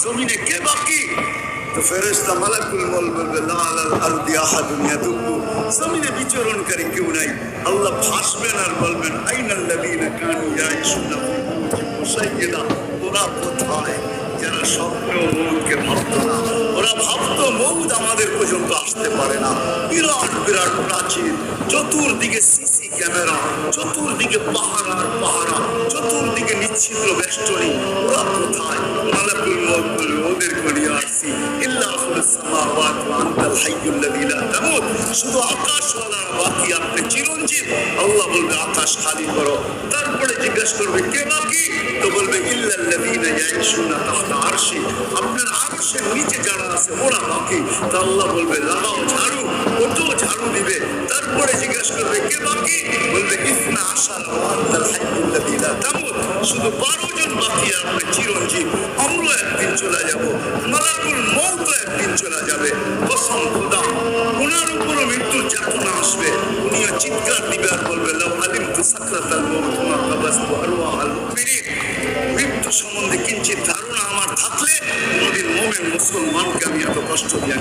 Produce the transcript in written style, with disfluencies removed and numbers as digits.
জমিনে কে বাকি? তো ফেরেশতা মালাকুল মউত বলবে লা আলাল আরদি আহাদুন ইয়াদুব্বু, জমিনে বিচরণকারী কেউ নাই। আল্লাহ ভাসবেন আর বলবেন আইনাল্লাযীনা কানু ইয়াঈশুনা ফি বুরুজিন মুশাইয়্যাদা, ওরা কোথায় যারা স্বপ্নেও মউতকে ভাবতো না? ওরা ভাবতো মউত আমাদের পর্যন্ত আসতে পারে না। বিরাট বিরাট প্রাচীর, চতুর্দিকে সিসি ক্যামেরা, চতুর্দিকে পাহারা আর পাহারা, চতুর্দিকে নিচ্ছিদ্র বেষ্টনী। ওরা কোথায়? মালাকুল মউত বলবে ওদেরকে নিয়ে আসছি। ইল্লা আহলুস সামাওয়াত ওয়া আনতাল হাইয়্যুল্লাযী লা তামুত, শুধু আকাশওয়ালারা বাকি, আপনি চিরঞ্জীব। আল্লাহ বলবে আকাশ খালি করো। তারপরে জিজ্ঞেস করবে কে বাকি? তো বলবে ইল্লাল্লাযীনা ইয়াঈশুনা তাহতা আরশি, আপনার আরশের নিচে যারা আছে ওরা বাকি। তো আল্লাহ বলবে লাগাও ঝাড়ু, ওটো ঝাড়ু দিবে। তারপরে জিজ্ঞেস করবে কে বাকি? বলবে ইসনা আশার ওয়া আনতাল হাইয়্যুল্লাযী লা তামুত, শুধু 12 জন বাকি, আপনি চিরঞ্জীব। আমরাও একদিন চলে যাব, মালাকুল মউতও একদিন চলে যাবে। কসম খোদা, ওনার উপরও মৃত্যুর যাতনা আসবে। উনিও চিৎকার দিবে আর বলবে লাউ আলিমতু সাকরাতাল মউত মা কাবাসতু আরওয়াহাল মুমিনিন, মৃত্যু সম্বন্ধে কিঞ্চিত ধারণা আমার থাকলে কোনদিন মুমিন মুসলমানকে আমি এত কষ্ট দিয়ে